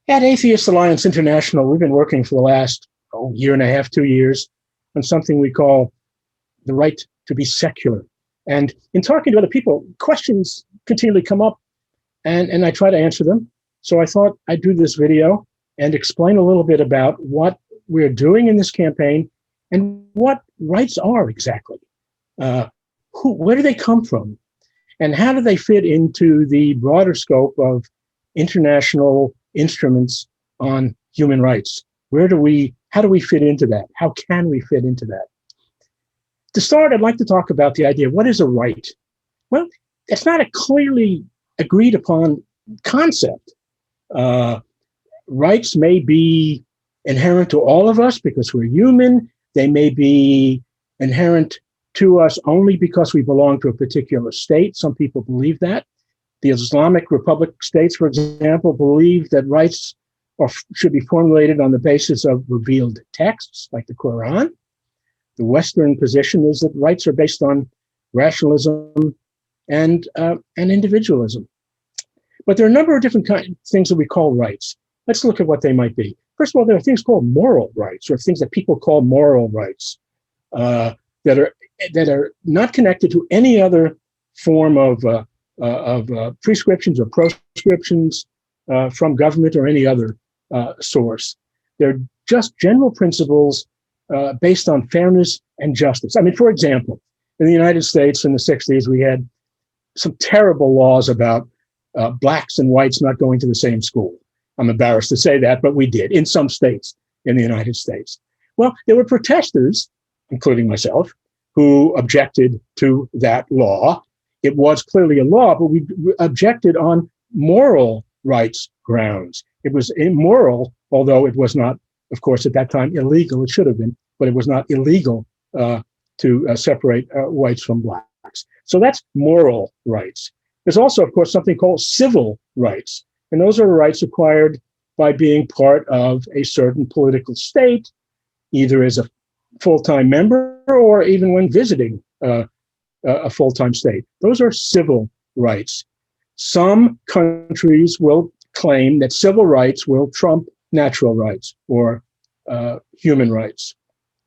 At Atheist Alliance International, we've been working for the last year and a half, 2 years, on something we call the right to be secular. And in talking to other people, questions continually come up, and I try to answer them. So I thought I'd do this video and explain a little bit about what we're doing in this campaign and what rights are exactly. Where do they come from? And how do they fit into the broader scope of international instruments on human rights? How do we fit into that? How can we fit into that? To start, I'd like to talk about the idea, what is a right? Well, it's not a clearly agreed upon concept. Rights may be inherent to all of us because we're human. They may be inherent to us only because we belong to a particular state. Some people believe that. The Islamic Republic states, for example, believe that rights should be formulated on the basis of revealed texts, like the Quran. The Western position is that rights are based on rationalism and individualism. But there are a number of different things that we call rights. Let's look at what they might be. First of all, there are things called moral rights, or things that people call moral rights, that are not connected to any other form of prescriptions or proscriptions from government or any other source. They're just general principles based on fairness and justice. I mean, for example, in the United States in the 60s, we had some terrible laws about blacks and whites not going to the same school. I'm embarrassed to say that, but we did in some states in the United States. Well, there were protesters, including myself, who objected to that law. It was clearly a law, but we objected on moral rights grounds. It was immoral, although it was not, of course, at that time illegal. It should have been, but it was not illegal to separate whites from blacks. So that's moral rights. There's also, of course, something called civil rights. And those are rights acquired by being part of a certain political state, either as a full-time member or even when visiting a full-time state. Those are civil rights. Some countries will claim that civil rights will trump natural rights or human rights.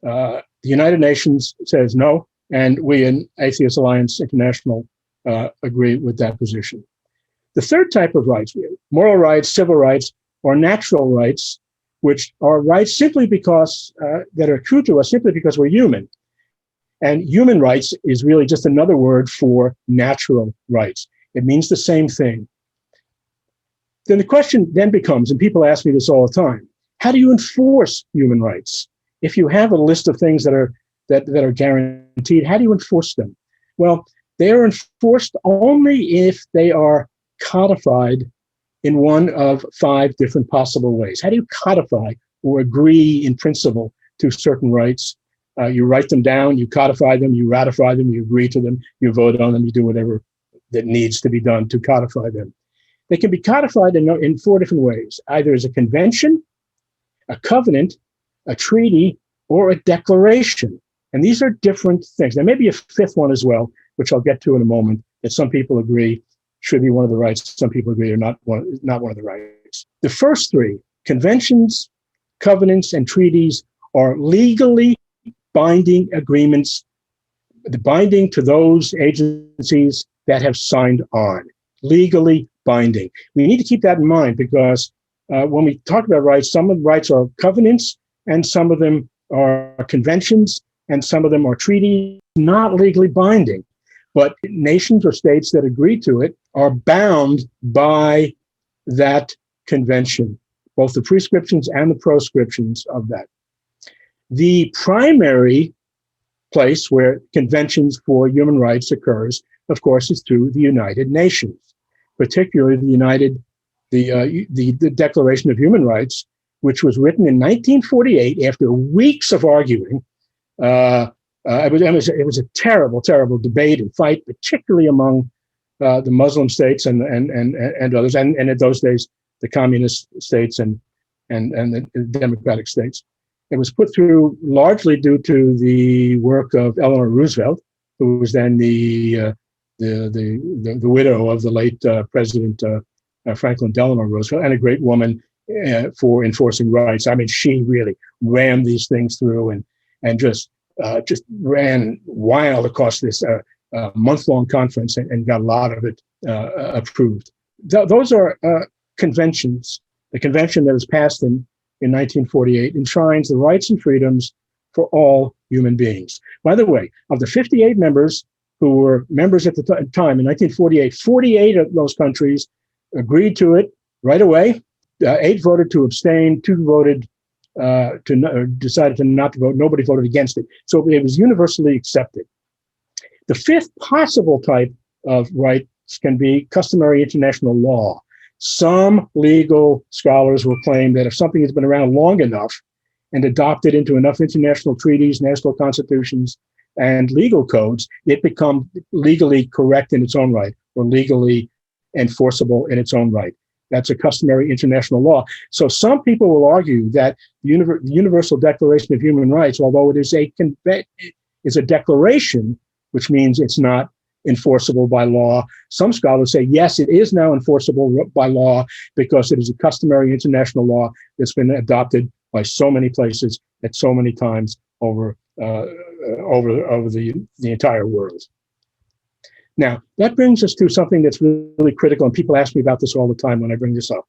The United Nations says no, and we in Atheist Alliance International agree with that position. The third type of rights, moral rights, civil rights, or natural rights, which are rights simply because, that are true to us simply because we're human. And human rights is really just another word for natural rights. It means the same thing. Then the question then becomes, and people ask me this all the time, how do you enforce human rights? If you have a list of things that are guaranteed, how do you enforce them? Well, they are enforced only if they are codified in one of 5 different possible ways. How do you codify or agree in principle to certain rights? You write them down, you codify them, you ratify them, you agree to them, you vote on them, you do whatever that needs to be done to codify them. They can be codified in 4 different ways, either as a convention, a covenant, a treaty, or a declaration. And these are different things. There may be a 5th one as well, which I'll get to in a moment, that some people agree should be one of the rights, some people agree are not one of the rights. The first 3, conventions, covenants, and treaties, are legally binding agreements, binding to those agencies that have signed on, legally binding. We need to keep that in mind because when we talk about rights, some of the rights are covenants, and some of them are conventions, and some of them are treaties, not legally binding. But nations or states that agree to it are bound by that convention, both the prescriptions and the proscriptions of that. The primary place where conventions for human rights occurs, of course, is through the United Nations, particularly the Declaration of Human Rights, which was written in 1948 after weeks of arguing. It was a terrible, terrible debate and fight, particularly among the Muslim states and others, and in those days the communist states and the democratic states. It was put through largely due to the work of Eleanor Roosevelt, who was then the widow of the late President Franklin Delano Roosevelt, and a great woman for enforcing rights. I mean, she really rammed these things through and just ran wild across this month-long conference and got a lot of it approved. Those are conventions. The convention that was passed in 1948 enshrines the rights and freedoms for all human beings. By the way, of the 58 members who were members at the time in 1948, 48 of those countries agreed to it right away. 8 voted to abstain, 2 voted decided to not to vote. Nobody voted against it. So it was universally accepted. The 5th possible type of rights can be customary international law. Some legal scholars will claim that if something has been around long enough and adopted into enough international treaties, national constitutions, and legal codes, it becomes legally correct in its own right or legally enforceable in its own right. That's a customary international law. So some people will argue that the Universal Declaration of Human Rights, although it is a declaration, which means it's not enforceable by law. Some scholars say, yes, it is now enforceable by law because it is a customary international law that's been adopted by so many places at so many times over the entire world. Now, that brings us to something that's really critical, and people ask me about this all the time when I bring this up.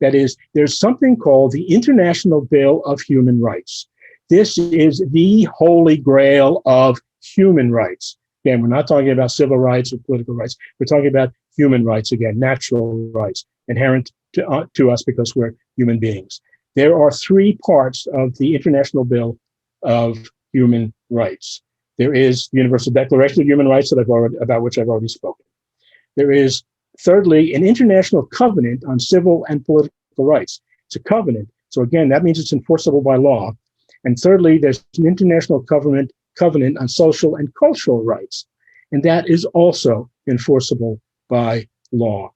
That is, there's something called the International Bill of Human Rights. This is the holy grail of human rights. Again, we're not talking about civil rights or political rights. We're talking about human rights, again, natural rights, inherent to us because we're human beings. There are 3 parts of the International Bill of Human Rights. There is the Universal Declaration of Human Rights about which I've already spoken. There is, thirdly, an international covenant on civil and political rights. It's a covenant. So again, that means it's enforceable by law. And thirdly, there's an international covenant on social and cultural rights. And that is also enforceable by law.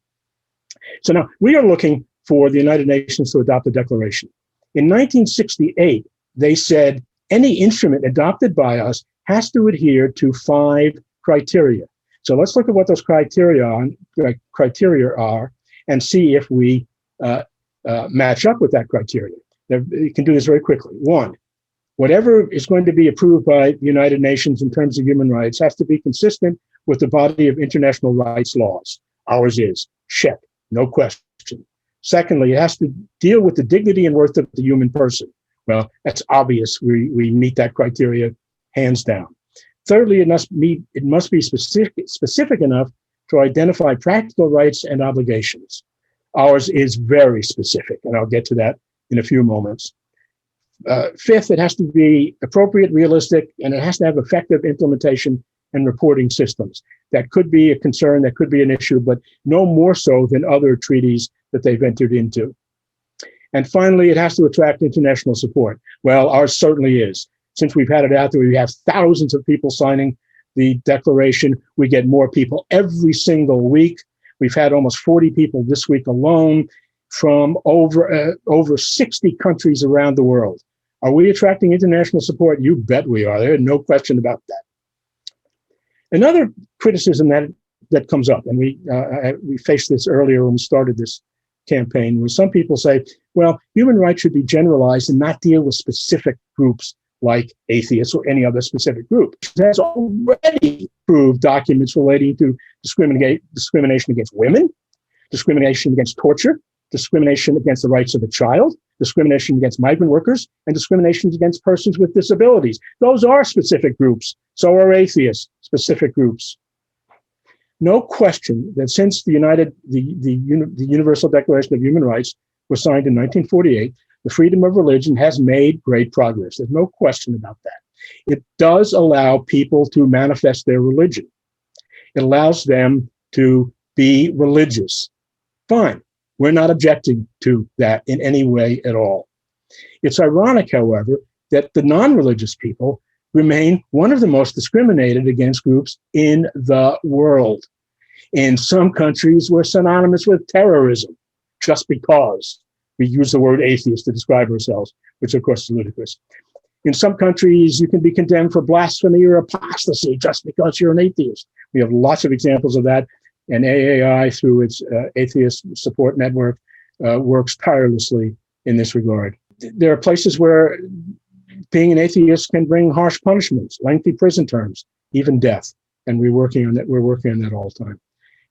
So now we are looking for the United Nations to adopt a declaration. In 1968, they said any instrument adopted by us has to adhere to 5 criteria. So let's look at what those criteria are and see if we match up with that criteria. You can do this very quickly. 1, whatever is going to be approved by the United Nations in terms of human rights has to be consistent with the body of international rights laws. Ours is. Check. No question. Secondly, it has to deal with the dignity and worth of the human person. Well, that's obvious. We meet that criteria hands down. Thirdly, it must be specific enough to identify practical rights and obligations. Ours is very specific, and I'll get to that in a few moments. 5th, it has to be appropriate, realistic, and it has to have effective implementation and reporting systems. That could be a concern, that could be an issue, but no more so than other treaties that they've entered into. And finally, it has to attract international support. Well, ours certainly is. Since we've had it out there, we have thousands of people signing the declaration. We get more people every single week. We've had almost 40 people this week alone from over 60 countries around the world. Are we attracting international support? You bet we are. There's no question about that. Another criticism that comes up, and we faced this earlier when we started this campaign, was some people say, well, human rights should be generalized and not deal with specific groups like atheists or any other specific group. It has already approved documents relating to discrimination against women, discrimination against torture, discrimination against the rights of a child, discrimination against migrant workers, and discrimination against persons with disabilities. Those are specific groups. So are atheists, specific groups. No question that since the Universal Declaration of Human Rights was signed in 1948, the freedom of religion has made great progress. There's no question about that. It does allow people to manifest their religion. It allows them to be religious. Fine. We're not objecting to that in any way at all. It's ironic, however, that the non-religious people remain one of the most discriminated against groups in the world. In some countries, we're synonymous with terrorism just because we use the word atheist to describe ourselves, which of course is ludicrous. In some countries, you can be condemned for blasphemy or apostasy just because you're an atheist. We have lots of examples of that, and AAI, through its atheist support network, works tirelessly in this regard. There are places where being an atheist can bring harsh punishments, lengthy prison terms, even death. And we're working on that. We're working on that all the time.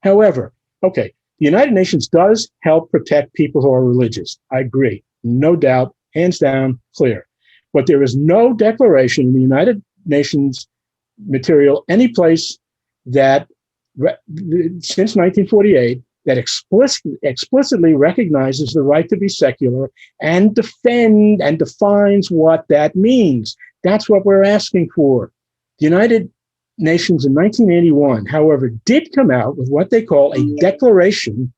However, okay, the United Nations does help protect people who are religious. I agree. No doubt, hands down, clear. But there is no declaration in the United Nations material, any place that, since 1948, that explicitly recognizes the right to be secular and defend and defines what that means. That's what we're asking for. The United Nations in 1981, however, did come out with what they call a declaration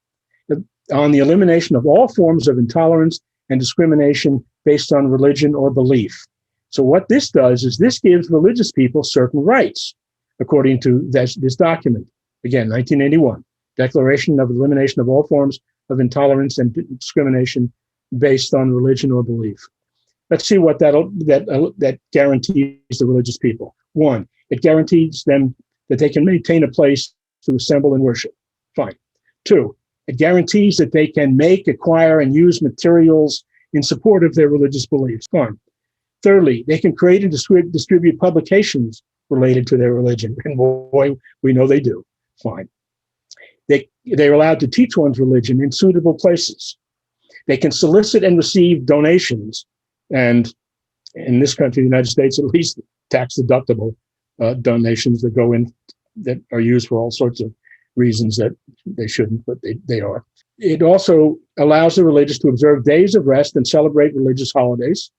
on the elimination of all forms of intolerance and discrimination based on religion or belief. So what this does is this gives religious people certain rights, according to this document. Again, 1981, Declaration of Elimination of All Forms of Intolerance and Discrimination based on religion or belief. Let's see what that guarantees the religious people. One, it guarantees them that they can maintain a place to assemble and worship. Fine. Two, it guarantees that they can make, acquire, and use materials in support of their religious beliefs. Fine. Thirdly, they can create and distribute publications related to their religion. And boy, we know they do. Fine. They're allowed to teach one's religion in suitable places. They can solicit and receive donations, and in this country, the United States, at least tax-deductible donations that go in, that are used for all sorts of reasons that they shouldn't, but they are. It also allows the religious to observe days of rest and celebrate religious holidays.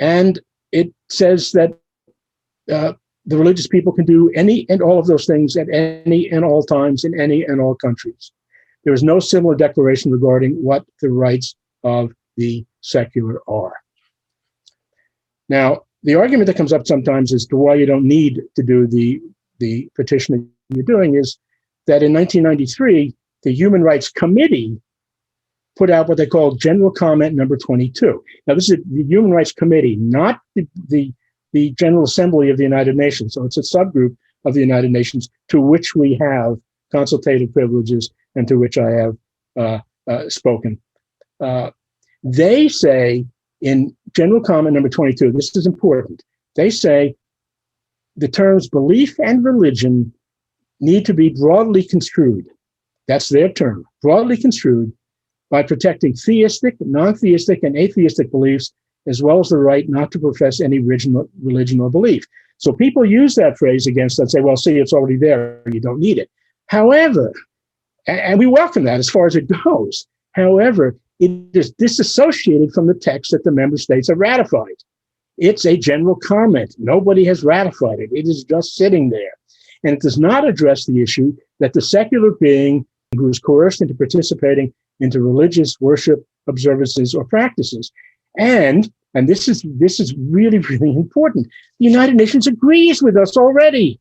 And it says that the religious people can do any and all of those things at any and all times in any and all countries. There is no similar declaration regarding what the rights of the secular are. Now, the argument that comes up sometimes as to why you don't need to do the petitioning you're doing is that in 1993, the Human Rights Committee put out what they call General Comment number 22. Now, this is the Human Rights Committee, not the General Assembly of the United Nations. So it's a subgroup of the United Nations to which we have consultative privileges and to which I have spoken. They say in General Comment number 22, this is important, they say the terms belief and religion need to be broadly construed. That's their term, broadly construed, by protecting theistic, non-theistic, and atheistic beliefs, as well as the right not to profess any religion or belief. So people use that phrase against us and say, well, see, it's already there, you don't need it. However, and we welcome that as far as it goes. However, it is disassociated from the text that the member states have ratified. It's a general comment. Nobody has ratified it. It is just sitting there. And it does not address the issue that the secular being who is coerced into participating into religious worship, observances, or practices. And this is really, really important. The United Nations agrees with us already.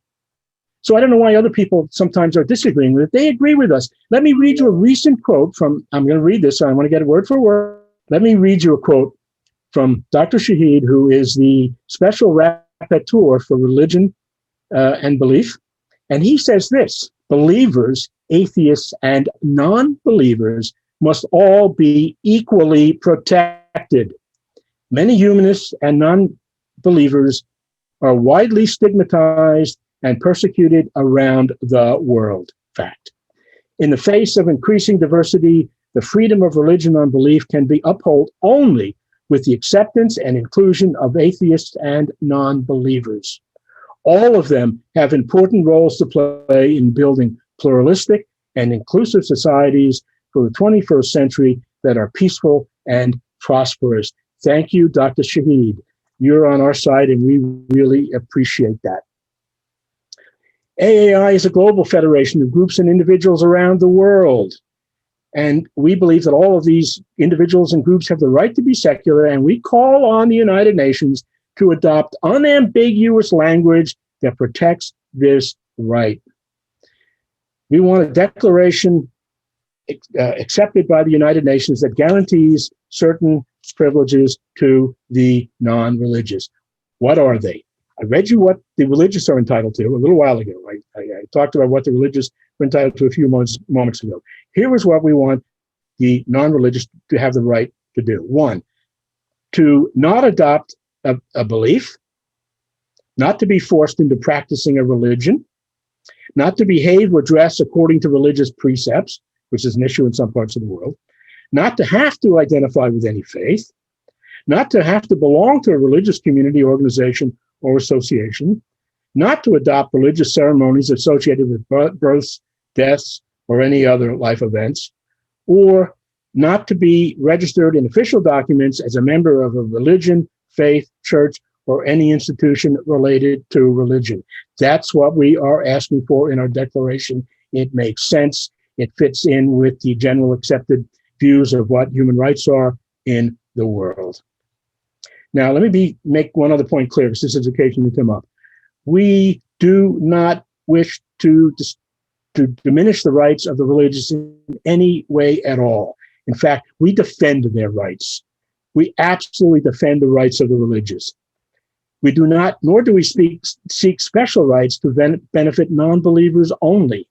So I don't know why other people sometimes are disagreeing with it. They agree with us. Let me read you a recent quote from, I'm going to read this, so I want to get it word for word. Let me read you a quote from Dr. Shahid, who is the Special Rapporteur for Religion and Belief. And he says this: believers, atheists, and non-believers must all be equally protected. Many humanists and non-believers are widely stigmatized and persecuted around the world. Fact. In the face of increasing diversity, the freedom of religion and belief can be upheld only with the acceptance and inclusion of atheists and non-believers. All of them have important roles to play in building pluralistic and inclusive societies for the 21st century that are peaceful and prosperous. Thank you, Dr. Shahid. You're on our side, and we really appreciate that. AAI is a global federation of groups and individuals around the world. And we believe that all of these individuals and groups have the right to be secular, and we call on the United Nations to adopt unambiguous language that protects this right. We want a declaration accepted by the United Nations that guarantees certain privileges to the non-religious. What are they? I read you what the religious are entitled to a little while ago. I talked about what the religious were entitled to a few moments ago. Here is what we want the non-religious to have the right to do. One, to not adopt a belief, not to be forced into practicing a religion, not to behave or dress according to religious precepts, which is an issue in some parts of the world, not to have to identify with any faith, not to have to belong to a religious community, organization, or association, not to adopt religious ceremonies associated with births, deaths, or any other life events, or not to be registered in official documents as a member of a religion, faith, church, or any institution related to religion. That's what we are asking for in our declaration. It makes sense. It fits in with the general accepted views of what human rights are in the world. Now, let me make one other point clear, because this has occasionally come up. We do not wish to diminish the rights of the religious in any way at all. In fact, we defend their rights. We absolutely defend the rights of the religious. We do not, nor do we seek special rights to benefit non-believers only.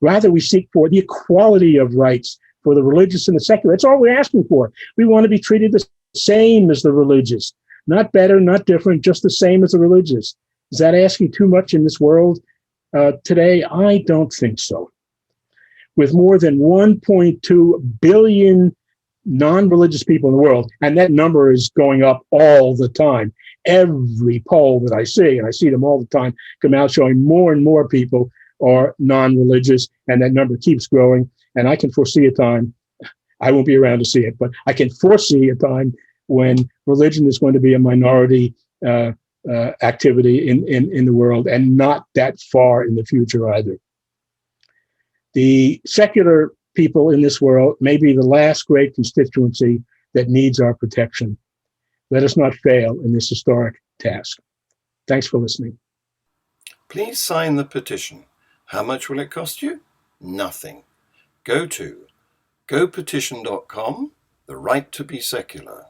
Rather, we seek for the equality of rights for the religious and the secular. That's all we're asking for. We want to be treated the same as the religious. Not better, not different, just the same as the religious. Is that asking too much in this world today? I don't think so. With more than 1.2 billion non-religious people in the world, and that number is going up all the time. Every poll that I see, and I see them all the time, come out showing more and more people are non-religious, and that number keeps growing. And I can foresee a time, I won't be around to see it, but I can foresee a time when religion is going to be a minority activity in the world, and not that far in the future either. The secular people in this world may be the last great constituency that needs our protection. Let us not fail in this historic task. Thanks for listening. Please sign the petition. How much will it cost you? Nothing. Go to gopetition.com, the right to be secular.